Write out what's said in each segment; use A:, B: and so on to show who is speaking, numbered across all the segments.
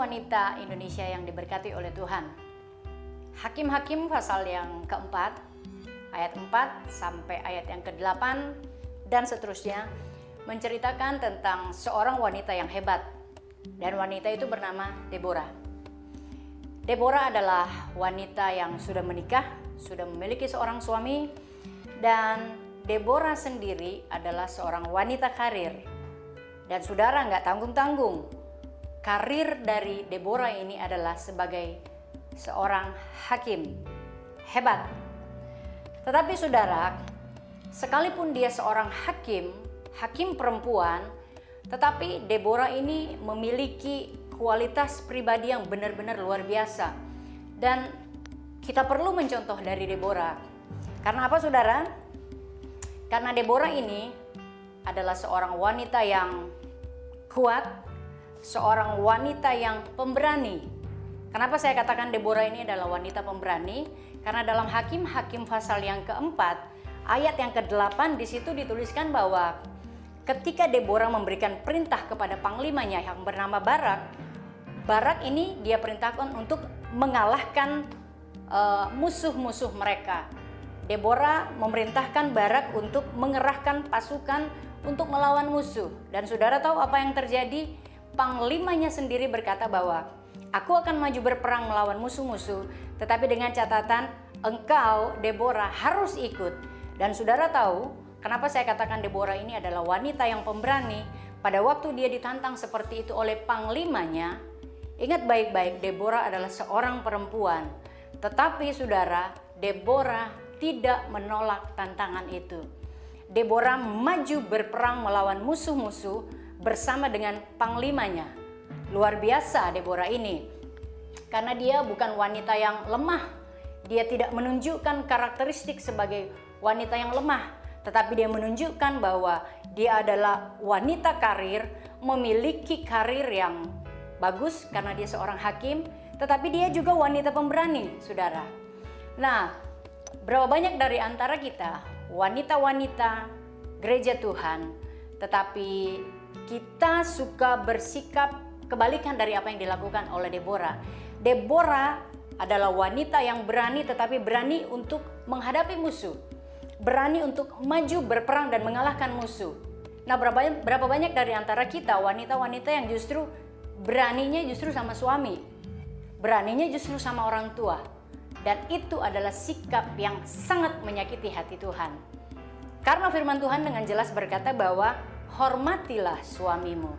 A: wanita Indonesia yang diberkati oleh Tuhan. Hakim-Hakim pasal yang keempat, ayat 4 sampai ayat yang ke-8 dan seterusnya menceritakan tentang seorang wanita yang hebat. Dan wanita itu bernama Deborah. Deborah adalah wanita yang sudah menikah, sudah memiliki seorang suami, dan Deborah sendiri adalah seorang wanita karir. Dan saudara nggak tanggung-tanggung, karir dari Deborah ini adalah sebagai seorang hakim hebat. Tetapi saudara, sekalipun dia seorang hakim perempuan, tetapi Deborah ini memiliki kualitas pribadi yang benar-benar luar biasa. Dan kita perlu mencontoh dari Deborah. Karena apa saudara? Karena Deborah ini adalah seorang wanita yang kuat, seorang wanita yang pemberani. Kenapa saya katakan Deborah ini adalah wanita pemberani? Karena dalam Hakim-Hakim pasal yang keempat, ayat yang ke-8 di situ dituliskan bahwa ketika Deborah memberikan perintah kepada panglimanya yang bernama Barak ini dia perintahkan untuk mengalahkan musuh-musuh mereka. Deborah memerintahkan Barak untuk mengerahkan pasukan untuk melawan musuh. Dan saudara tahu apa yang terjadi? Panglimanya sendiri berkata bahwa aku akan maju berperang melawan musuh-musuh, tetapi dengan catatan engkau, Deborah, harus ikut. Dan saudara tahu kenapa saya katakan Deborah ini adalah wanita yang pemberani? Pada waktu dia ditantang seperti itu oleh panglimanya, ingat baik-baik, Deborah adalah seorang perempuan. Tetapi saudara, Deborah tidak menolak tantangan itu. Deborah maju berperang melawan musuh-musuh bersama dengan panglimanya. Luar biasa Deborah ini. Karena dia bukan wanita yang lemah. Dia tidak menunjukkan karakteristik sebagai wanita yang lemah. Tetapi dia menunjukkan bahwa dia adalah wanita karir, memiliki karir yang bagus karena dia seorang hakim. Tetapi dia juga wanita pemberani, saudara. Nah, berapa banyak dari antara kita wanita-wanita gereja Tuhan, tetapi kita suka bersikap kebalikan dari apa yang dilakukan oleh Deborah. Deborah adalah wanita yang berani, tetapi berani untuk menghadapi musuh, berani untuk maju berperang dan mengalahkan musuh. Nah, berapa banyak dari antara kita wanita-wanita yang justru beraninya justru sama suami, beraninya justru sama orang tua. Dan itu adalah sikap yang sangat menyakiti hati Tuhan. Karena firman Tuhan dengan jelas berkata bahwa hormatilah suamimu.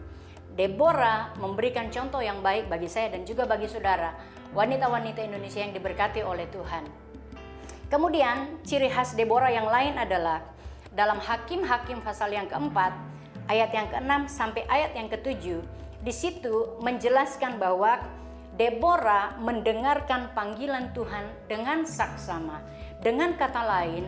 A: Deborah memberikan contoh yang baik bagi saya dan juga bagi saudara, wanita-wanita Indonesia yang diberkati oleh Tuhan. Kemudian ciri khas Deborah yang lain adalah dalam Hakim-Hakim pasal yang keempat, ayat yang ke-6 sampai ayat yang ke-7, di situ menjelaskan bahwa Deborah mendengarkan panggilan Tuhan dengan saksama. Dengan kata lain,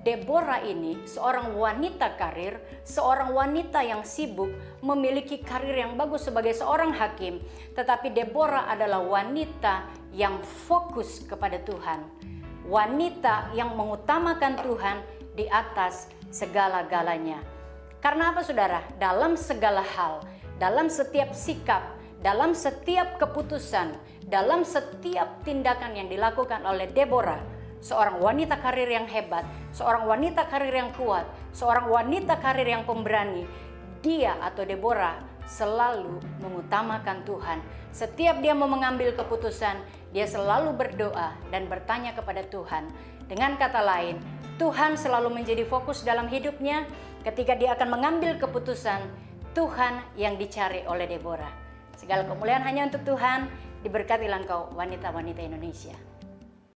A: Deborah ini seorang wanita karir, seorang wanita yang sibuk, memiliki karir yang bagus sebagai seorang hakim. Tetapi Deborah adalah wanita yang fokus kepada Tuhan. Wanita yang mengutamakan Tuhan di atas segala-galanya. Karena apa saudara? Dalam segala hal, dalam setiap sikap, dalam setiap keputusan, dalam setiap tindakan yang dilakukan oleh Deborah, seorang wanita karir yang hebat, seorang wanita karir yang kuat, seorang wanita karir yang pemberani, dia atau Deborah selalu mengutamakan Tuhan. Setiap dia mau mengambil keputusan, dia selalu berdoa dan bertanya kepada Tuhan. Dengan kata lain, Tuhan selalu menjadi fokus dalam hidupnya. Ketika dia akan mengambil keputusan, Tuhan yang dicari oleh Deborah. Segala kemuliaan hanya untuk Tuhan. Diberkatilah engkau wanita-wanita Indonesia.